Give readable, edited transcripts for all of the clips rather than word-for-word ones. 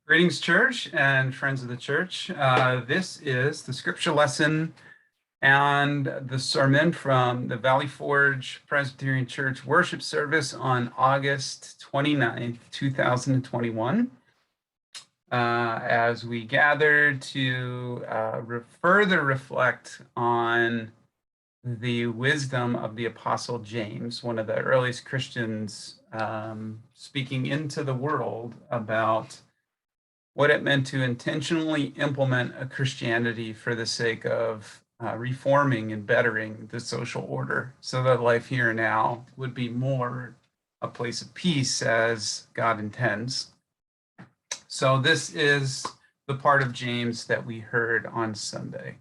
Greetings, church and friends of the church. This is the scripture lesson and the sermon from the Valley Forge Presbyterian Church worship service on August 29th, 2021. As we gather to further reflect on the wisdom of the Apostle James, one of the earliest Christians, speaking into the world about what it meant to intentionally implement a Christianity for the sake of reforming and bettering the social order so that life here and now would be more a place of peace as God intends. So this is the part of James that we heard on Sunday.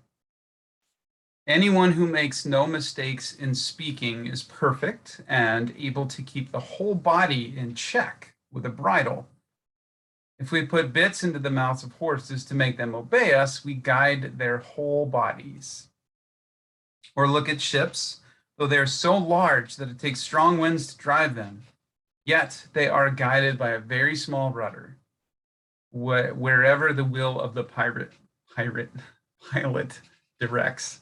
Anyone who makes no mistakes in speaking is perfect and able to keep the whole body in check with a bridle. If we put bits into the mouths of horses to make them obey us, we guide their whole bodies. Or look at ships, though they are so large that it takes strong winds to drive them, yet they are guided by a very small rudder, wherever the will of the pilot directs.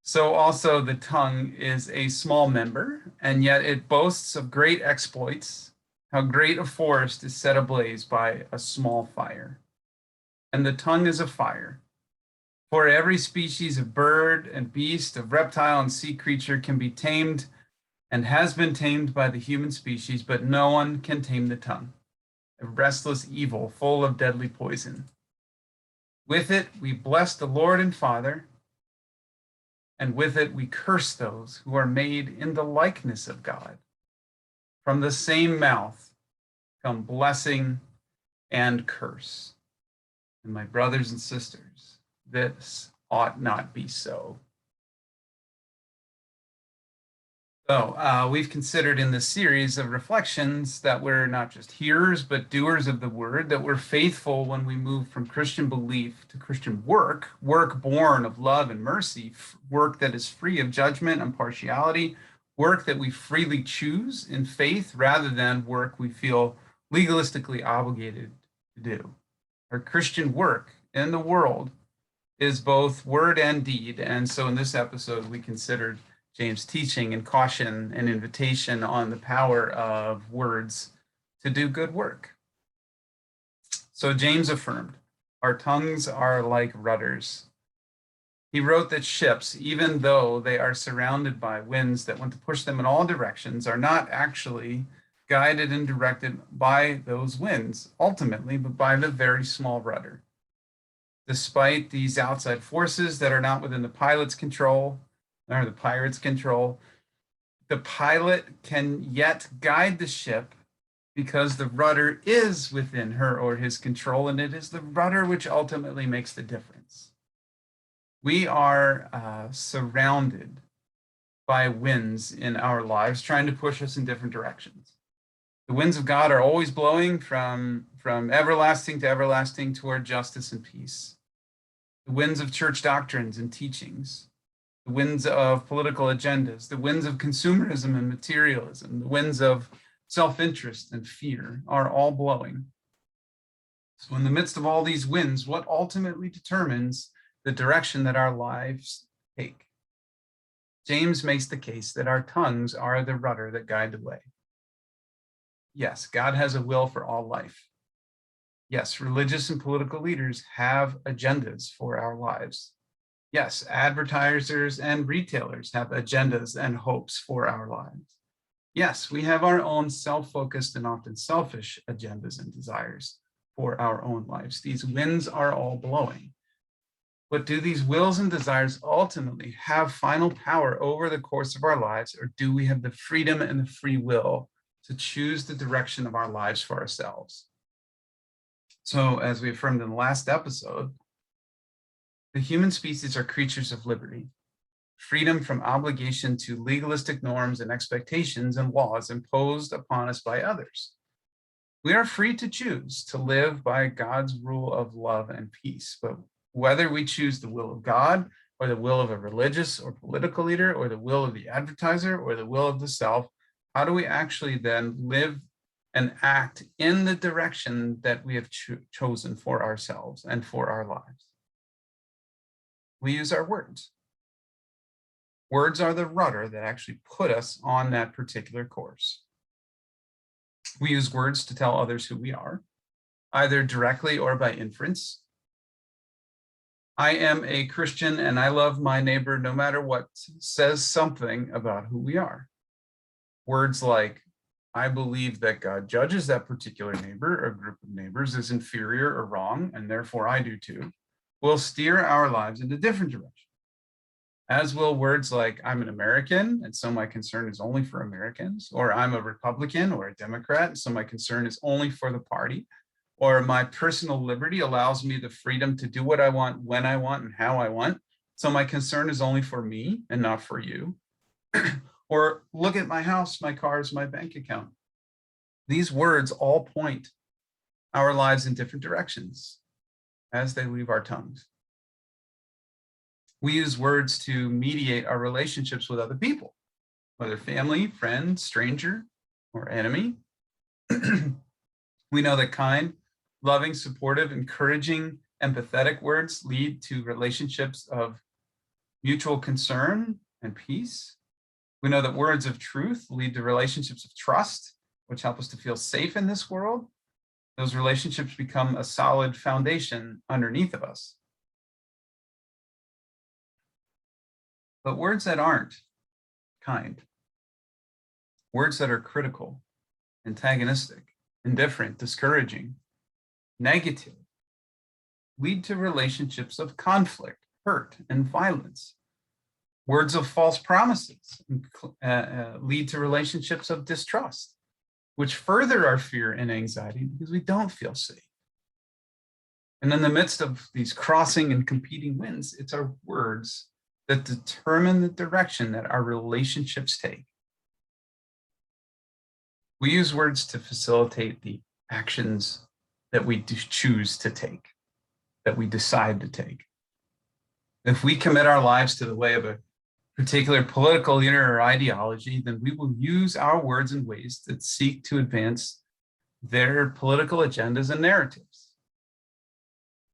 So also the tongue is a small member, and yet it boasts of great exploits. How great a forest is set ablaze by a small fire. And the tongue is a fire. For every species of bird and beast, of reptile and sea creature can be tamed and has been tamed by the human species, but no one can tame the tongue, a restless evil full of deadly poison. With it we bless the Lord and Father, and with it we curse those who are made in the likeness of God. From the same mouth come blessing and curse. And my brothers and sisters, this ought not be so. So we've considered in this series of reflections that we're not just hearers, but doers of the word, that we're faithful when we move from Christian belief to Christian work, work born of love and mercy, work that is free of judgment and partiality, work that we freely choose in faith rather than work we feel legalistically obligated to do. Our Christian work in the world is both word and deed. And so in this episode, we considered James' teaching and caution and invitation on the power of words to do good work. So James affirmed, our tongues are like rudders. He wrote that ships, even though they are surrounded by winds that want to push them in all directions, are not actually guided and directed by those winds, ultimately, but by the very small rudder. Despite these outside forces that are not within the pilot's control, or the pirate's control, the pilot can yet guide the ship because the rudder is within her or his control, and it is the rudder which ultimately makes the difference. We are surrounded by winds in our lives trying to push us in different directions. The winds of God are always blowing from everlasting to everlasting toward justice and peace. The winds of church doctrines and teachings, the winds of political agendas, the winds of consumerism and materialism, the winds of self-interest and fear are all blowing. So in the midst of all these winds, what ultimately determines the direction that our lives take? James makes the case that our tongues are the rudder that guide the way. Yes, God has a will for all life. Yes, religious and political leaders have agendas for our lives. Yes, advertisers and retailers have agendas and hopes for our lives. Yes, we have our own self-focused and often selfish agendas and desires for our own lives. These winds are all blowing. But do these wills and desires ultimately have final power over the course of our lives, or do we have the freedom and the free will to choose the direction of our lives for ourselves? So as we affirmed in the last episode, the human species are creatures of liberty, freedom from obligation to legalistic norms and expectations and laws imposed upon us by others. We are free to choose to live by God's rule of love and peace, but whether we choose the will of God or the will of a religious or political leader or the will of the advertiser or the will of the self, how do we actually then live and act in the direction that we have chosen for ourselves and for our lives. We use our words. Words are the rudder that actually put us on that particular course. We use words to tell others who we are, either directly or by inference. I am a Christian and I love my neighbor no matter what says something about who we are. Words like, I believe that God judges that particular neighbor or group of neighbors as inferior or wrong, and therefore I do too, will steer our lives in a different direction. As will words like, I'm an American, and so my concern is only for Americans, or I'm a Republican or a Democrat, and so my concern is only for the party, or my personal liberty allows me the freedom to do what I want, when I want, and how I want, so my concern is only for me and not for you. Or look at my house, my cars, my bank account. These words all point our lives in different directions as they leave our tongues. We use words to mediate our relationships with other people, whether family, friend, stranger, or enemy. We know that kind, loving, supportive, encouraging, empathetic words lead to relationships of mutual concern and peace. We know that words of truth lead to relationships of trust, which help us to feel safe in this world. Those relationships become a solid foundation underneath of us. But words that aren't kind, words that are critical, antagonistic, indifferent, discouraging, negative, lead to relationships of conflict, hurt, and violence. Words of false promises lead to relationships of distrust, which further our fear and anxiety because we don't feel safe. And in the midst of these crossing and competing winds, it's our words that determine the direction that our relationships take. We use words to facilitate the actions that we choose to take, that we decide to take. If we commit our lives to the way of a particular political leader or ideology, then we will use our words in ways that seek to advance their political agendas and narratives.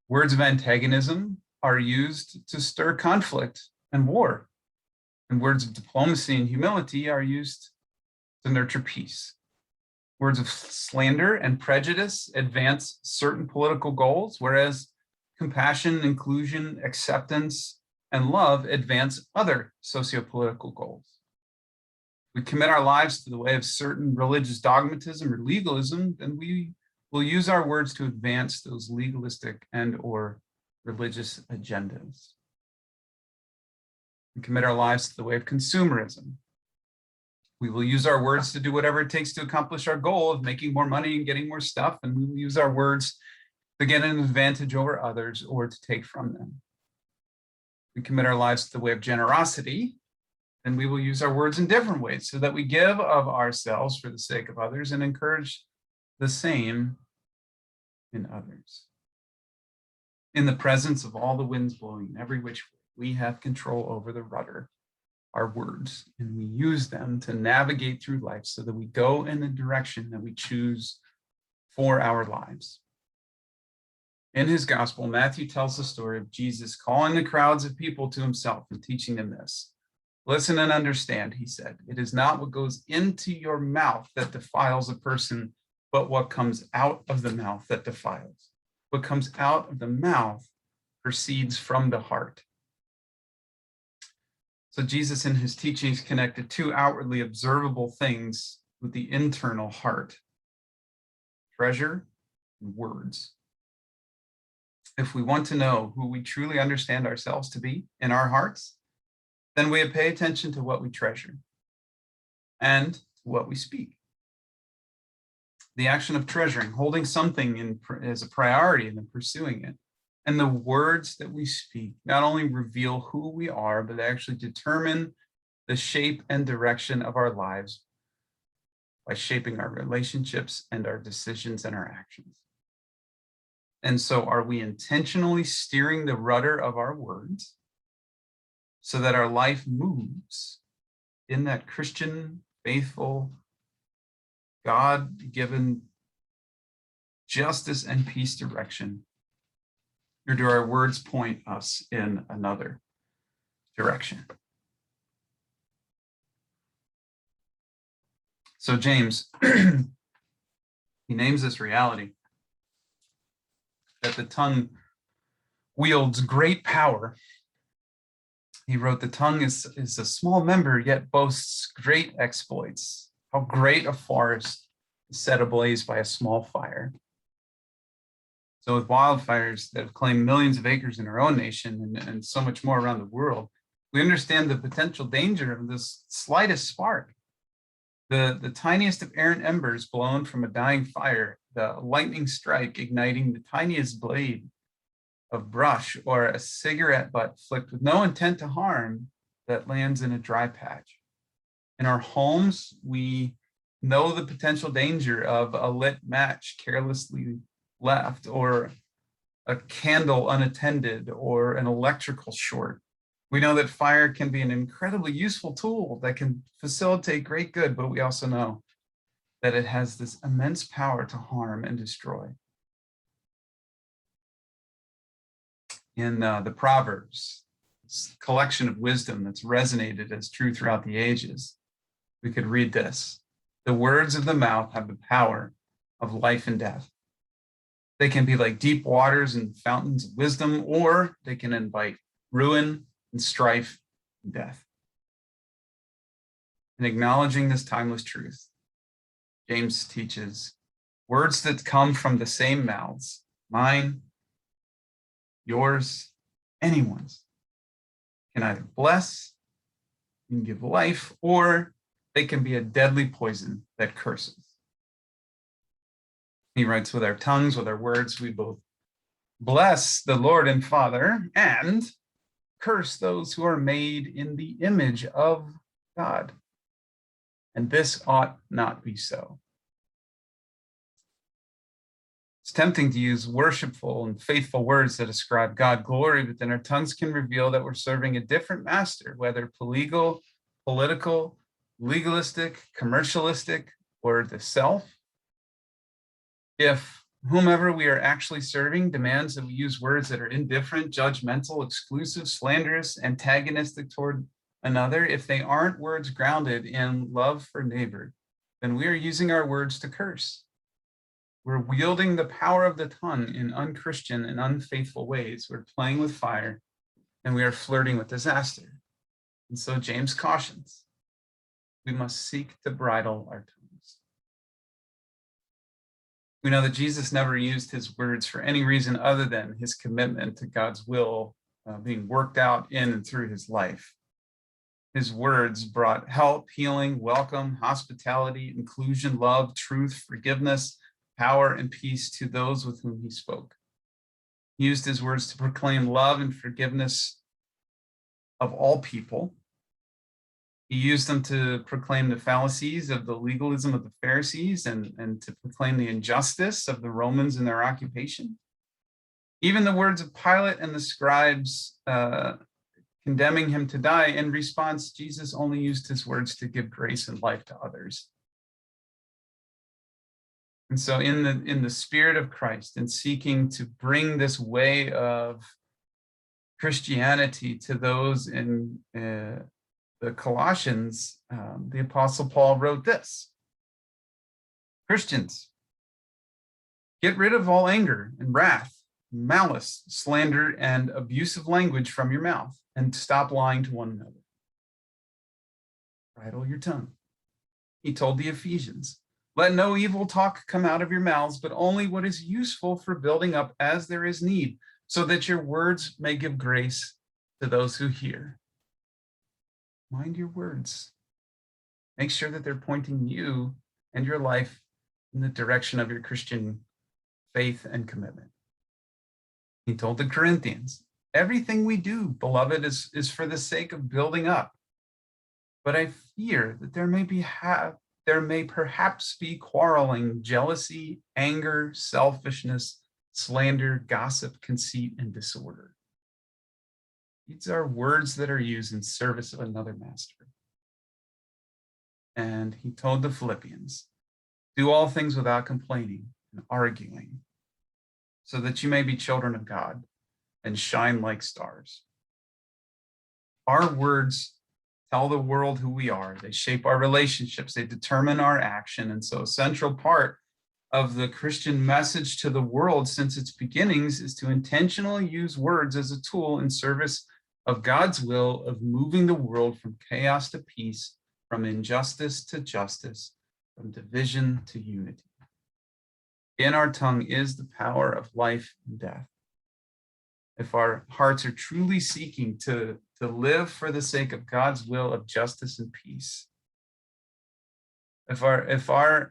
Words of antagonism are used to stir conflict and war, and words of diplomacy and humility are used to nurture peace. Words of slander and prejudice advance certain political goals, whereas compassion, inclusion, acceptance, and love advance other sociopolitical goals. We commit our lives to the way of certain religious dogmatism or legalism, then we will use our words to advance those legalistic and or religious agendas. We commit our lives to the way of consumerism. We will use our words to do whatever it takes to accomplish our goal of making more money and getting more stuff, and we will use our words to get an advantage over others or to take from them. We commit our lives to the way of generosity, and we will use our words in different ways so that we give of ourselves for the sake of others and encourage the same in others. In the presence of all the winds blowing every which way, we have control over the rudder, our words, and we use them to navigate through life so that we go in the direction that we choose for our lives. In his gospel, Matthew tells the story of Jesus calling the crowds of people to himself and teaching them this. Listen and understand, he said, it is not what goes into your mouth that defiles a person, but what comes out of the mouth that defiles. What comes out of the mouth proceeds from the heart. So Jesus in his teachings connected two outwardly observable things with the internal heart, treasure and words. If we want to know who we truly understand ourselves to be in our hearts, then we pay attention to what we treasure and to what we speak. The action of treasuring, holding something as a priority and then pursuing it, and the words that we speak not only reveal who we are, but actually determine the shape and direction of our lives by shaping our relationships and our decisions and our actions. And so are we intentionally steering the rudder of our words so that our life moves in that Christian, faithful, God-given justice and peace direction, or do our words point us in another direction? So James, he names this reality that the tongue wields great power. He wrote, the tongue is a small member, yet boasts great exploits. How great a forest is set ablaze by a small fire. So with wildfires that have claimed millions of acres in our own nation and so much more around the world, we understand the potential danger of this slightest spark. The tiniest of errant embers blown from a dying fire, the lightning strike igniting the tiniest blade of brush, or a cigarette butt flicked with no intent to harm that lands in a dry patch. In our homes, we know the potential danger of a lit match carelessly left, or a candle unattended, or an electrical short. We know that fire can be an incredibly useful tool that can facilitate great good, but we also know that it has this immense power to harm and destroy. In the Proverbs, this collection of wisdom that's resonated as true throughout the ages, we could read this: the words of the mouth have the power of life and death. They can be like deep waters and fountains of wisdom, or they can invite ruin and strife and death. In acknowledging this timeless truth, James teaches words that come from the same mouths, mine, yours, anyone's, can either bless and give life, or they can be a deadly poison that curses. He writes, with our tongues, with our words, we both bless the Lord and Father and curse those who are made in the image of God. And this ought not be so. It's tempting to use worshipful and faithful words that ascribe God glory, but then our tongues can reveal that we're serving a different master, whether political, legalistic, commercialistic, or the self. If whomever we are actually serving demands that we use words that are indifferent, judgmental, exclusive, slanderous, antagonistic toward another, if they aren't words grounded in love for neighbor, then we are using our words to curse. We're wielding the power of the tongue in unchristian and unfaithful ways. We're playing with fire, and we are flirting with disaster. And so James cautions, we must seek to bridle our tongues. We know that Jesus never used his words for any reason other than his commitment to God's will being worked out in and through his life. His words brought help, healing, welcome, hospitality, inclusion, love, truth, forgiveness, power, and peace to those with whom he spoke. He used his words to proclaim love and forgiveness of all people. He used them to proclaim the fallacies of the legalism of the Pharisees and to proclaim the injustice of the Romans in their occupation. Even the words of Pilate and the scribes condemning him to die, in response, Jesus only used his words to give grace and life to others. And so in the spirit of Christ, in seeking to bring this way of Christianity to those in the Colossians, the Apostle Paul wrote this: Christians, get rid of all anger and wrath, malice, slander, and abusive language from your mouth, and stop lying to one another. Bridle your tongue. He told the Ephesians, let no evil talk come out of your mouths, but only what is useful for building up as there is need, so that your words may give grace to those who hear. Mind your words. Make sure that they're pointing you and your life in the direction of your Christian faith and commitment. He told the Corinthians, everything we do, beloved, is for the sake of building up. But I fear that there may perhaps be quarreling, jealousy, anger, selfishness, slander, gossip, conceit, and disorder. These are words that are used in service of another master. And he told the Philippians, Do all things without complaining and arguing, so that you may be children of God and shine like stars. Our words tell the world who we are. They shape our relationships. They determine our action. And so a central part of the Christian message to the world since its beginnings is to intentionally use words as a tool in service of God's will of moving the world from chaos to peace, from injustice to justice, from division to unity. In our tongue is the power of life and death. If our hearts are truly seeking to live for the sake of God's will of justice and peace, if our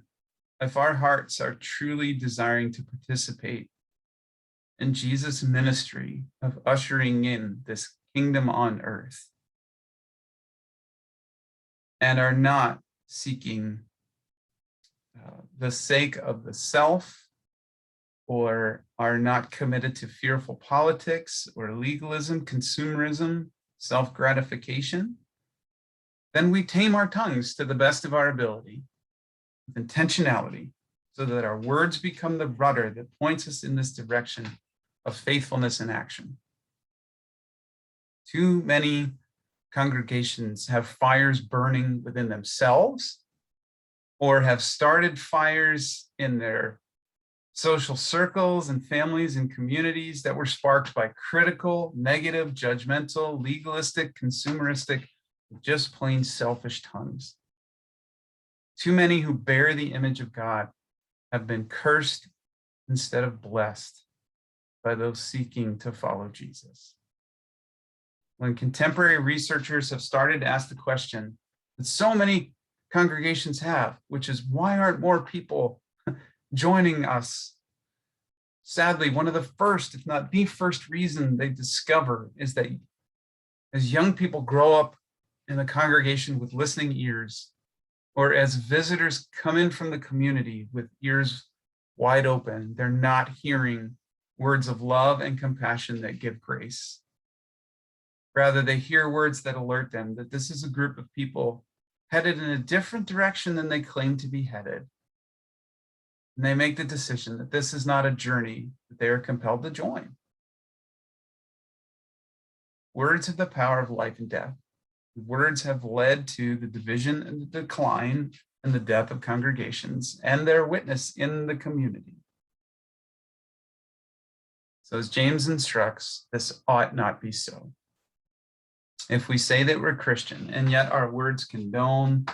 hearts are truly desiring to participate in Jesus' ministry of ushering in this kingdom on earth, and are not seeking the sake of the self, or are not committed to fearful politics or legalism, consumerism, self-gratification, then we tame our tongues to the best of our ability with intentionality, so that our words become the rudder that points us in this direction of faithfulness and action. Too many congregations have fires burning within themselves, or have started fires in their social circles and families and communities that were sparked by critical, negative, judgmental, legalistic, consumeristic, just plain selfish tongues. Too many who bear the image of God have been cursed instead of blessed by those seeking to follow Jesus. When contemporary researchers have started to ask the question that so many congregations have, which is, why aren't more people joining us? Sadly, one of the first, if not the first reason they discover is that as young people grow up in a congregation with listening ears, or as visitors come in from the community with ears wide open, they're not hearing words of love and compassion that give grace. Rather, they hear words that alert them that this is a group of people headed in a different direction than they claim to be headed. And they make the decision that this is not a journey that they are compelled to join. Words have the power of life and death. Words have led to the division and the decline and the death of congregations and their witness in the community. So as James instructs, this ought not be so. If we say that we're Christian and yet our words condone,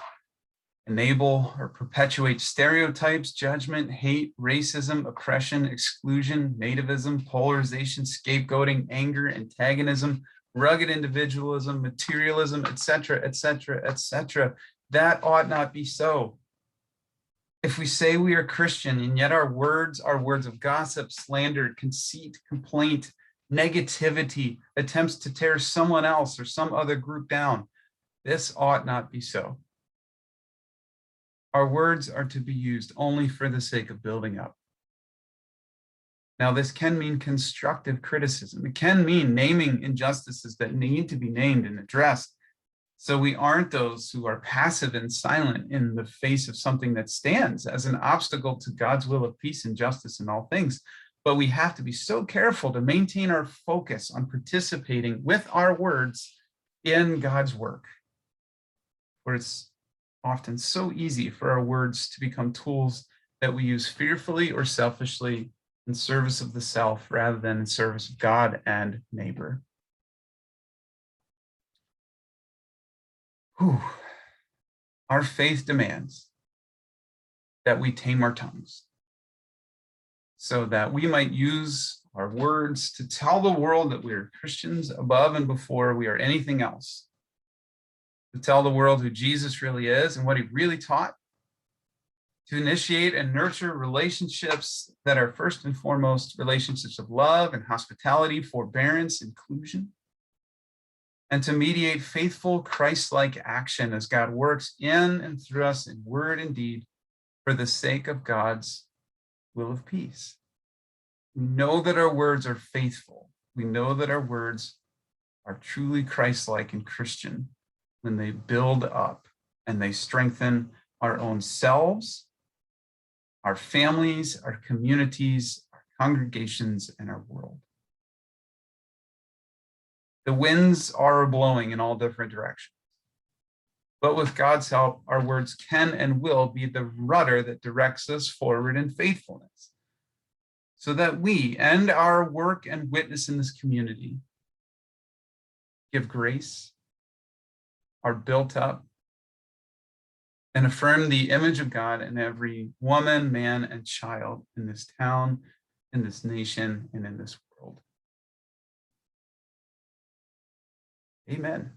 enable, or perpetuate stereotypes, judgment, hate, racism, oppression, exclusion, nativism, polarization, scapegoating, anger, antagonism, rugged individualism, materialism, etc., etc., etc., that ought not be so. If we say we are Christian and yet our words are words of gossip, slander, conceit, complaint, negativity, attempts to tear someone else or some other group down, this ought not be so. Our words are to be used only for the sake of building up. Now, this can mean constructive criticism. It can mean naming injustices that need to be named and addressed, so we aren't those who are passive and silent in the face of something that stands as an obstacle to God's will of peace and justice in all things. But we have to be so careful to maintain our focus on participating with our words in God's work, where it's often so easy for our words to become tools that we use fearfully or selfishly in service of the self rather than in service of God and neighbor. Whew. Our faith demands that we tame our tongues so that we might use our words to tell the world that we are Christians above and before we are anything else, to tell the world who Jesus really is and what he really taught, to initiate and nurture relationships that are first and foremost relationships of love and hospitality, forbearance, inclusion, and to mediate faithful Christ-like action as God works in and through us in word and deed for the sake of God's will of peace. We know that our words are faithful. We know that our words are truly Christ-like and Christian when they build up and they strengthen our own selves our families, our communities, our congregations, and our world. The winds are blowing in all different directions. But with God's help, our words can and will be the rudder that directs us forward in faithfulness, so that we and our work and witness in this community give grace, are built up, and affirm the image of God in every woman, man, and child in this town, in this nation, and in this world. Amen.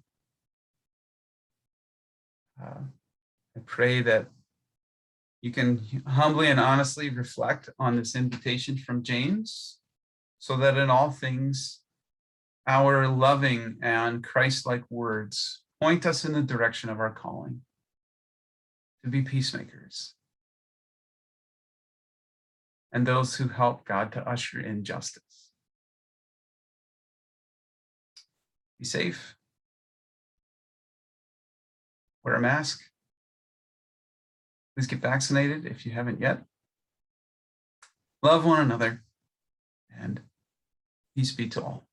I pray that you can humbly and honestly reflect on this invitation from James, so that in all things, our loving and Christ-like words point us in the direction of our calling to be peacemakers and those who help God to usher in justice. Be safe. Wear a mask. Please get vaccinated if you haven't yet. Love one another, and peace be to all.